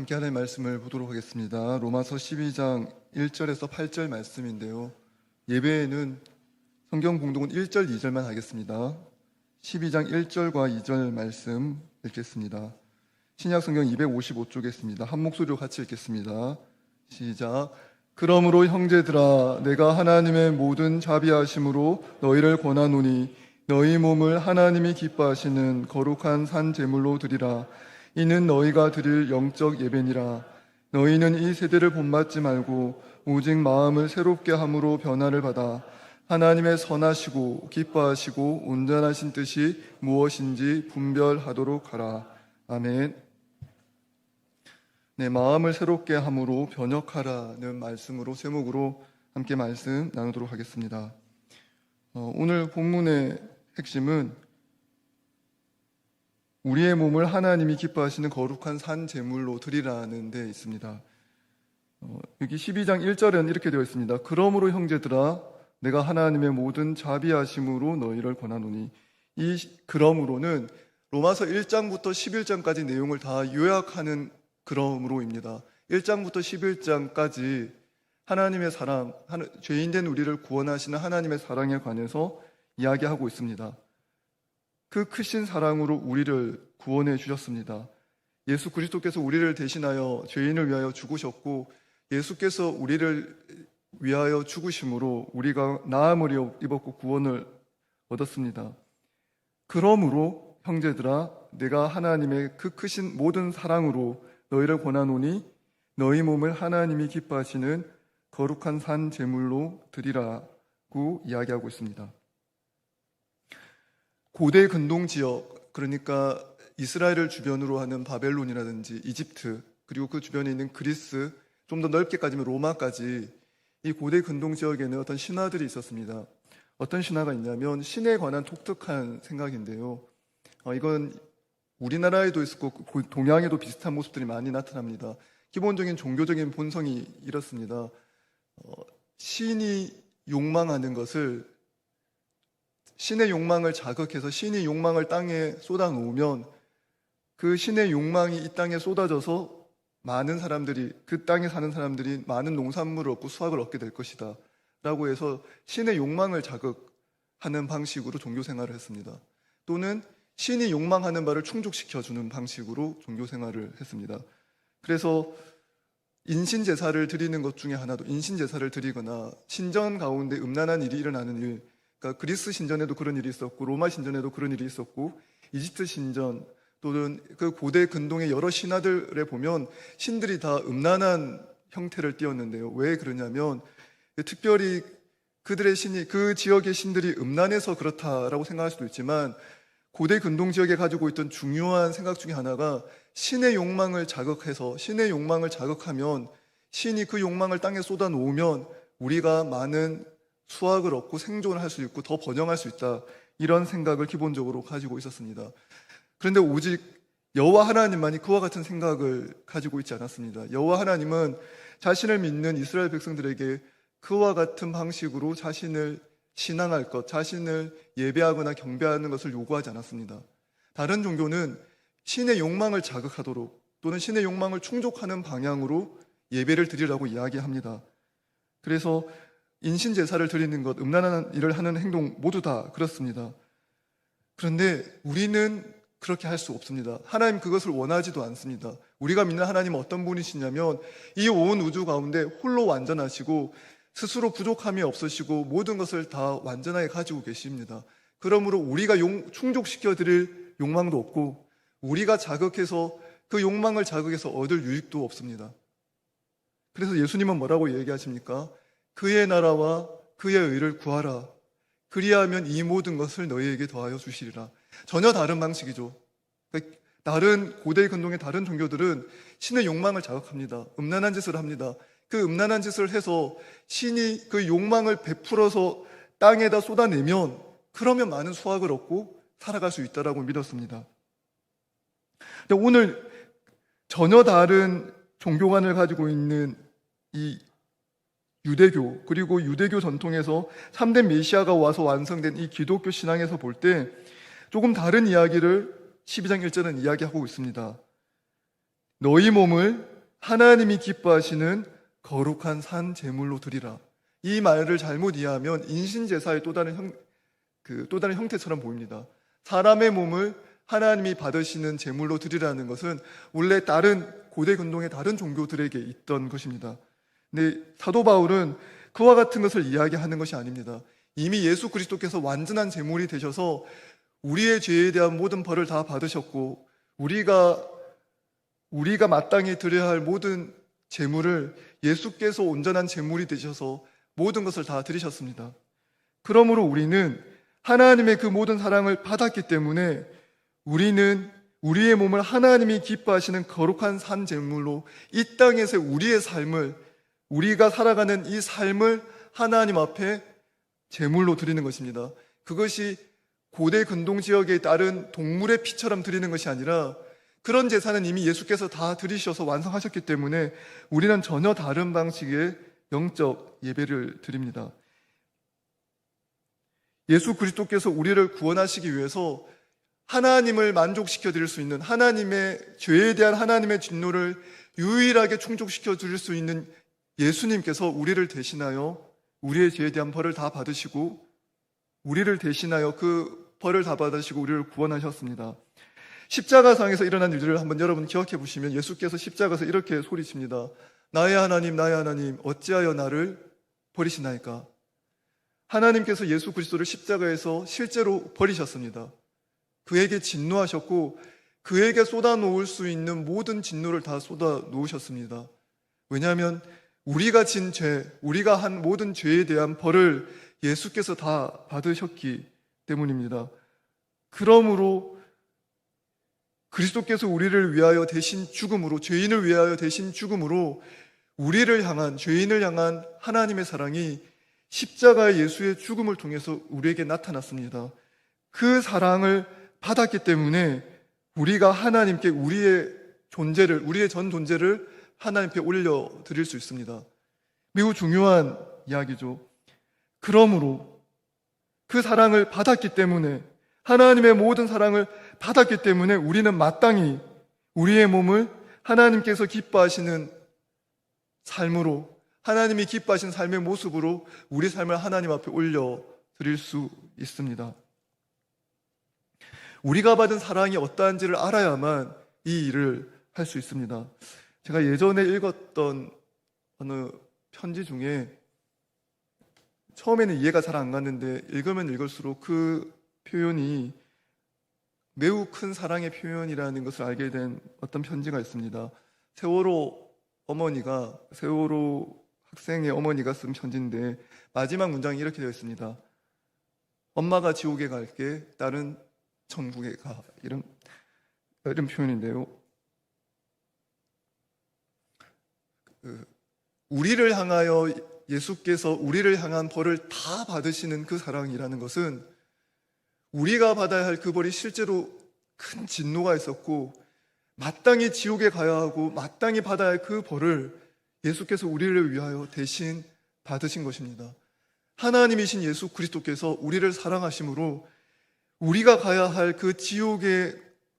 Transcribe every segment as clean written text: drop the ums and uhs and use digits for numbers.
함께 하나님의 말씀을 보도록 하겠습니다. 로마서 12장 1절에서 8절 말씀인데요. 예배에는 성경 봉독은 1절, 2절만 하겠습니다. 12장 1절과 2절 말씀 읽겠습니다. 신약 성경 255쪽에 있습니다. 한 목소리로 같이 읽겠습니다. 시작. 그러므로 형제들아, 내가 하나님의 모든 자비하심으로 너희를 권하노니 너희 몸을 하나님이 기뻐하시는 거룩한 산 제물로 드리라. 이는 너희가 드릴 영적 예배니라. 너희는 이 세대를 본받지 말고 오직 마음을 새롭게 함으로 변화를 받아 하나님의 선하시고 기뻐하시고 온전하신 뜻이 무엇인지 분별하도록 하라. 아멘. 네, 마음을 새롭게 함으로 변혁하라는 말씀으로 제목으로 함께 말씀 나누도록 하겠습니다. 오늘 본문의 핵심은 우리의 몸을 하나님이 기뻐하시는 거룩한 산 제물로 드리라는 데 있습니다. 여기 12장 1절에는 이렇게 되어 있습니다. 그러므로 형제들아, 내가 하나님의 모든 자비하심으로 너희를 권하노니. 이 그러므로는 로마서 1장부터 11장까지 내용을 다 요약하는 그러므로입니다. 1장부터 11장까지 하나님의 사랑, 죄인된 우리를 구원하시는 하나님의 사랑에 관해서 이야기하고 있습니다. 그 크신 사랑으로 우리를 구원해 주셨습니다. 예수 그리스도께서 우리를 대신하여 죄인을 위하여 죽으셨고, 예수께서 우리를 위하여 죽으심으로 우리가 나음을 입었고 구원을 얻었습니다. 그러므로 형제들아, 내가 하나님의 그 크신 모든 사랑으로 너희를 권하노니 너희 몸을 하나님이 기뻐하시는 거룩한 산 제물로 드리라고 이야기하고 있습니다. 고대 근동 지역, 그러니까 이스라엘을 주변으로 하는 바벨론이라든지 이집트, 그리고 그 주변에 있는 그리스, 좀 더 넓게 따지면 로마까지 이 고대 근동 지역에는 어떤 신화들이 있었습니다. 어떤 신화가 있냐면 신에 관한 독특한 생각인데요. 이건 우리나라에도 있었고 동양에도 비슷한 모습들이 많이 나타납니다. 기본적인 종교적인 본성이 이렇습니다. 신이 욕망하는 것을, 신의 욕망을 자극해서 신의 욕망을 땅에 쏟아놓으면 그 신의 욕망이 이 땅에 쏟아져서 많은 사람들이, 그 땅에 사는 사람들이 많은 농산물을 얻고 수확을 얻게 될 것이다 라고 해서 신의 욕망을 자극하는 방식으로 종교 생활을 했습니다. 또는 신이 욕망하는 바를 충족시켜주는 방식으로 종교 생활을 했습니다. 그래서 인신제사를 드리는 것 중에 하나도, 인신제사를 드리거나 신전 가운데 음란한 일이 일어나는 일, 그러니까 그리스 신전에도 그런 일이 있었고 로마 신전에도 그런 일이 있었고 이집트 신전 또는 그 고대 근동의 여러 신화들에 보면 신들이 다 음란한 형태를 띠었는데요. 왜 그러냐면 특별히 그들의 신이, 그 지역의 신들이 음란해서 그렇다라고 생각할 수도 있지만 고대 근동 지역에 가지고 있던 중요한 생각 중에 하나가 신의 욕망을 자극해서, 신의 욕망을 자극하면 신이 그 욕망을 땅에 쏟아 놓으면 우리가 많은 수확을 얻고 생존을 할 수 있고 더 번영할 수 있다, 이런 생각을 기본적으로 가지고 있었습니다. 그런데 오직 여호와 하나님만이 그와 같은 생각을 가지고 있지 않았습니다. 여호와 하나님은 자신을 믿는 이스라엘 백성들에게 그와 같은 방식으로 자신을 신앙할 것, 자신을 예배하거나 경배하는 것을 요구하지 않았습니다. 다른 종교는 신의 욕망을 자극하도록 또는 신의 욕망을 충족하는 방향으로 예배를 드리라고 이야기합니다. 그래서 인신제사를 드리는 것, 음란한 일을 하는 행동 모두 다 그렇습니다. 그런데 우리는 그렇게 할 수 없습니다. 하나님 그것을 원하지도 않습니다. 우리가 믿는 하나님은 어떤 분이시냐면 이 온 우주 가운데 홀로 완전하시고 스스로 부족함이 없으시고 모든 것을 다 완전하게 가지고 계십니다. 그러므로 우리가 충족시켜 드릴 욕망도 없고 우리가 자극해서 그 욕망을 자극해서 얻을 유익도 없습니다. 그래서 예수님은 뭐라고 얘기하십니까? 그의 나라와 그의 의를 구하라. 그리하면 이 모든 것을 너희에게 더하여 주시리라. 전혀 다른 방식이죠. 다른 고대 근동의 다른 종교들은 신의 욕망을 자극합니다. 음란한 짓을 합니다. 그 음란한 짓을 해서 신이 그 욕망을 베풀어서 땅에다 쏟아내면 그러면 많은 수확을 얻고 살아갈 수 있다라고 믿었습니다. 근데 오늘 전혀 다른 종교관을 가지고 있는 이 유대교, 그리고 유대교 전통에서 참된 메시아가 와서 완성된 이 기독교 신앙에서 볼 때 조금 다른 이야기를 12장 1절은 이야기하고 있습니다. 너희 몸을 하나님이 기뻐하시는 거룩한 산 제물로 드리라. 이 말을 잘못 이해하면 인신제사의 또 다른 형태처럼 보입니다. 사람의 몸을 하나님이 받으시는 제물로 드리라는 것은 원래 다른 고대 근동의 다른 종교들에게 있던 것입니다. 근데 사도 바울은 그와 같은 것을 이야기하는 것이 아닙니다. 이미 예수 그리스도께서 완전한 제물이 되셔서 우리의 죄에 대한 모든 벌을 다 받으셨고, 우리가 마땅히 드려야 할 모든 제물을 예수께서 온전한 제물이 되셔서 모든 것을 다 드리셨습니다. 그러므로 우리는 하나님의 그 모든 사랑을 받았기 때문에 우리는 우리의 몸을 하나님이 기뻐하시는 거룩한 산 제물로 이 땅에서 우리의 삶을, 우리가 살아가는 이 삶을 하나님 앞에 제물로 드리는 것입니다. 그것이 고대 근동 지역에 따른 동물의 피처럼 드리는 것이 아니라, 그런 제사는 이미 예수께서 다 드리셔서 완성하셨기 때문에 우리는 전혀 다른 방식의 영적 예배를 드립니다. 예수 그리스도께서 우리를 구원하시기 위해서 하나님을 만족시켜 드릴 수 있는, 하나님의 죄에 대한 하나님의 진노를 유일하게 충족시켜 드릴 수 있는 예수님께서 우리를 대신하여 우리의 죄에 대한 벌을 다 받으시고, 우리를 대신하여 그 벌을 다 받으시고 우리를 구원하셨습니다. 십자가상에서 일어난 일들을 한번 여러분 기억해 보시면 예수께서 십자가에서 이렇게 소리칩니다. 나의 하나님, 나의 하나님, 어찌하여 나를 버리시나이까? 하나님께서 예수 그리스도를 십자가에서 실제로 버리셨습니다. 그에게 진노하셨고 그에게 쏟아놓을 수 있는 모든 진노를 다 쏟아놓으셨습니다. 왜냐하면 우리가 진 죄, 우리가 한 모든 죄에 대한 벌을 예수께서 다 받으셨기 때문입니다. 그러므로 그리스도께서 우리를 위하여 대신 죽음으로, 죄인을 위하여 대신 죽음으로 우리를 향한, 죄인을 향한 하나님의 사랑이 십자가의 예수의 죽음을 통해서 우리에게 나타났습니다. 그 사랑을 받았기 때문에 우리가 하나님께 우리의 전 존재를 하나님께 올려드릴 수 있습니다. 매우 중요한 이야기죠. 그러므로 그 사랑을 받았기 때문에, 하나님의 모든 사랑을 받았기 때문에 우리는 마땅히 우리의 몸을 하나님께서 기뻐하시는 삶으로, 하나님이 기뻐하시는 삶의 모습으로 우리 삶을 하나님 앞에 올려드릴 수 있습니다. 우리가 받은 사랑이 어떠한지를 알아야만 이 일을 할 수 있습니다. 제가 예전에 읽었던 어느 편지 중에 처음에는 이해가 잘 안 갔는데 읽으면 읽을수록 그 표현이 매우 큰 사랑의 표현이라는 것을 알게 된 어떤 편지가 있습니다. 세월호 학생의 어머니가 쓴 편지인데 마지막 문장이 이렇게 되어 있습니다. 엄마가 지옥에 갈게, 딸은 천국에 가. 이런 표현인데요. 우리를 향하여 예수께서 우리를 향한 벌을 다 받으시는 그 사랑이라는 것은 우리가 받아야 할 그 벌이 실제로 큰 진노가 있었고 마땅히 지옥에 가야 하고 마땅히 받아야 할 그 벌을 예수께서 우리를 위하여 대신 받으신 것입니다. 하나님이신 예수 그리스도께서 우리를 사랑하심으로 우리가 가야 할 그 지옥의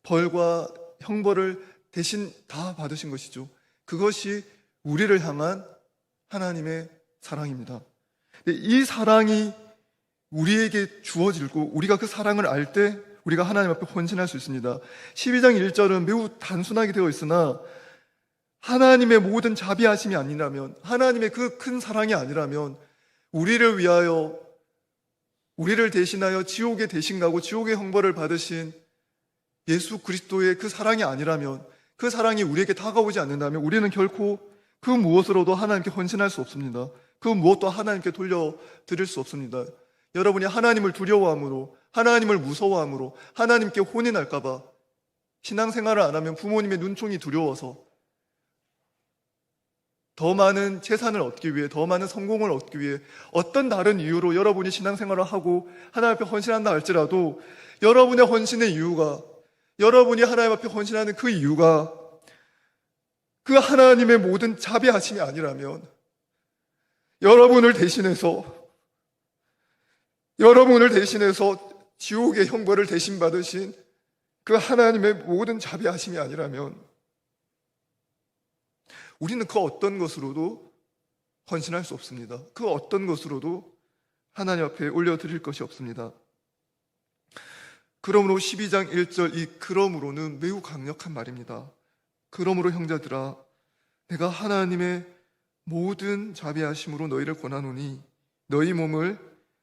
벌과 형벌을 대신 다 받으신 것이죠. 그것이 우리를 향한 하나님의 사랑입니다. 이 사랑이 우리에게 주어지고 우리가 그 사랑을 알 때 우리가 하나님 앞에 헌신할 수 있습니다. 12장 1절은 매우 단순하게 되어 있으나 하나님의 모든 자비하심이 아니라면, 하나님의 그 큰 사랑이 아니라면, 우리를 위하여, 우리를 대신하여 지옥에 대신 가고 지옥의 형벌을 받으신 예수 그리스도의 그 사랑이 아니라면, 그 사랑이 우리에게 다가오지 않는다면 우리는 결코 그 무엇으로도 하나님께 헌신할 수 없습니다. 그 무엇도 하나님께 돌려드릴 수 없습니다. 여러분이 하나님을 두려워함으로, 하나님을 무서워함으로 하나님께 혼이 날까봐 신앙생활을 안 하면 부모님의 눈총이 두려워서 더 많은 재산을 얻기 위해, 더 많은 성공을 얻기 위해 어떤 다른 이유로 여러분이 신앙생활을 하고 하나님 앞에 헌신한다 할지라도 여러분의 헌신의 이유가, 여러분이 하나님 앞에 헌신하는 그 이유가 그 하나님의 모든 자비하심이 아니라면 여러분을 대신해서 지옥의 형벌을 대신 받으신 그 하나님의 모든 자비하심이 아니라면 우리는 그 어떤 것으로도 헌신할 수 없습니다. 그 어떤 것으로도 하나님 앞에 올려드릴 것이 없습니다. 그러므로 12장 1절 이 그러므로는 매우 강력한 말입니다. 그러므로 형제들아 내가 하나님의 모든 자비하심으로 너희를 권하노니 너희 몸을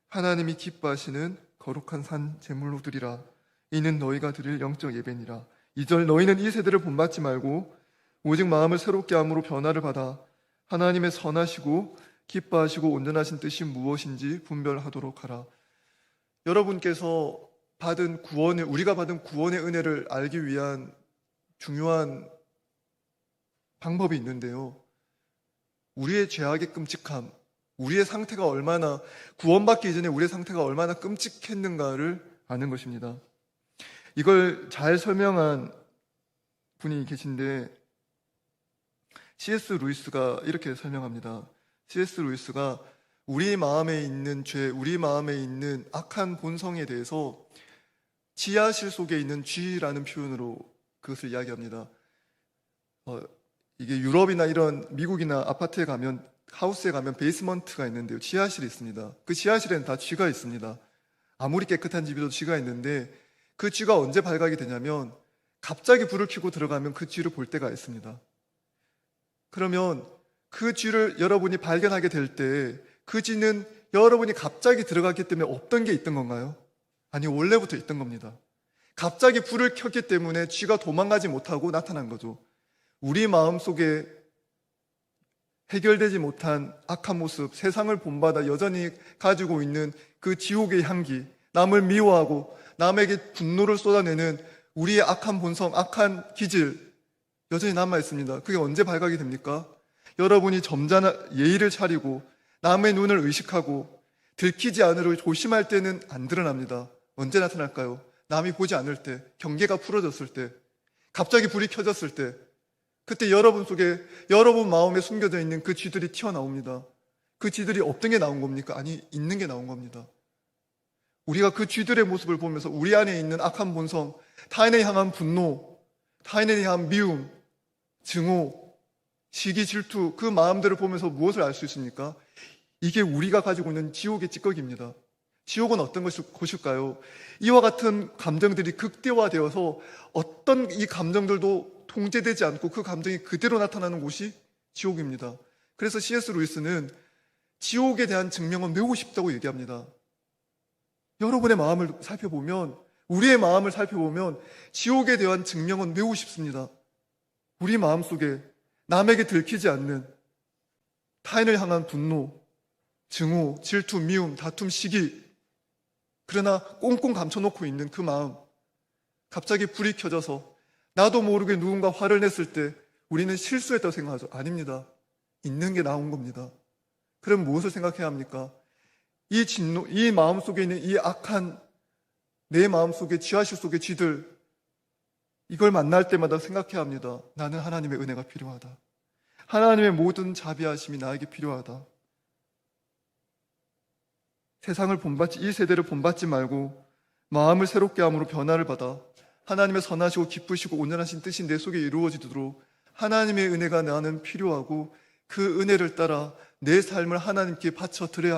하나님이 기뻐하시는 거룩한 산 제물로 드리라. 이는 너희가 드릴 영적 예배니라. 2절 너희는 이 세대를 본받지 말고 오직 마음을 새롭게 함으로 변화를 받아 하나님의 선하시고 기뻐하시고 온전하신 뜻이 무엇인지 분별하도록 하라. 여러분께서 받은 우리가 받은 구원의 은혜를 알기 위한 중요한 방법이 있는데요. 우리의 죄악의 끔찍함, 우리의 상태가 얼마나, 구원받기 이전에 우리의 상태가 얼마나 끔찍했는가를 아는 것입니다. 이걸 잘 설명한 분이 계신데 C.S. 루이스가 이렇게 설명합니다. C.S. 루이스가 우리 마음에 있는 죄, 우리 마음에 있는 악한 본성에 대해서 지하실 속에 있는 쥐라는 표현으로 그것을 이야기합니다. 이게 유럽이나 이런 미국이나 아파트에 가면, 하우스에 가면 베이스먼트가 있는데요. 지하실이 있습니다. 그 지하실에는 다 쥐가 있습니다. 아무리 깨끗한 집이도 쥐가 있는데 그 쥐가 언제 발각이 되냐면 갑자기 불을 켜고 들어가면 그 쥐를 볼 때가 있습니다. 그러면 그 쥐를 여러분이 발견하게 될 때 그 쥐는 여러분이 갑자기 들어갔기 때문에 없던 게 있던 건가요? 아니, 원래부터 있던 겁니다. 갑자기 불을 켰기 때문에 쥐가 도망가지 못하고 나타난 거죠. 우리 마음속에 해결되지 못한 악한 모습, 세상을 본받아 여전히 가지고 있는 그 지옥의 향기, 남을 미워하고 남에게 분노를 쏟아내는 우리의 악한 본성, 악한 기질 여전히 남아 있습니다. 그게 언제 발각이 됩니까? 여러분이 점잖아 예의를 차리고 남의 눈을 의식하고 들키지 않으려 조심할 때는 안 드러납니다. 언제 나타날까요? 남이 보지 않을 때, 경계가 풀어졌을 때, 갑자기 불이 켜졌을 때, 그때 여러분 속에, 여러분 마음에 숨겨져 있는 그 쥐들이 튀어나옵니다. 그 쥐들이 없던 게 나온 겁니까? 아니, 있는 게 나온 겁니다. 우리가 그 쥐들의 모습을 보면서 우리 안에 있는 악한 본성, 타인을 향한 분노, 타인에 대한 미움, 증오, 시기, 질투, 그 마음들을 보면서 무엇을 알 수 있습니까? 이게 우리가 가지고 있는 지옥의 찌꺼기입니다. 지옥은 어떤 곳일까요? 이와 같은 감정들이 극대화되어서 어떤 이 감정들도 통제되지 않고 그 감정이 그대로 나타나는 곳이 지옥입니다. 그래서 C.S. 루이스는 지옥에 대한 증명은 매우 쉽다고 얘기합니다. 여러분의 마음을 살펴보면, 우리의 마음을 살펴보면 지옥에 대한 증명은 매우 쉽습니다. 우리 마음속에 남에게 들키지 않는 타인을 향한 분노, 증오, 질투, 미움, 다툼, 시기, 그러나 꽁꽁 감춰놓고 있는 그 마음, 갑자기 불이 켜져서 나도 모르게 누군가 화를 냈을 때 우리는 실수했다고 생각하죠. 아닙니다. 있는 게 나온 겁니다. 그럼 무엇을 생각해야 합니까? 이 진노, 이 마음속에 있는 이 악한 내 마음속에 지하실 속의 쥐들, 이걸 만날 때마다 생각해야 합니다. 나는 하나님의 은혜가 필요하다. 하나님의 모든 자비하심이 나에게 필요하다. 세상을 본받지, 이 세대를 본받지 말고 마음을 새롭게 함으로 변화를 받아 하나님의 선하시고 기쁘시고 온전하신 뜻이 내 속에 이루어지도록 하나님의 은혜가 나는 필요하고 그 은혜를 따라 내 삶을 하나님께 바쳐 드려야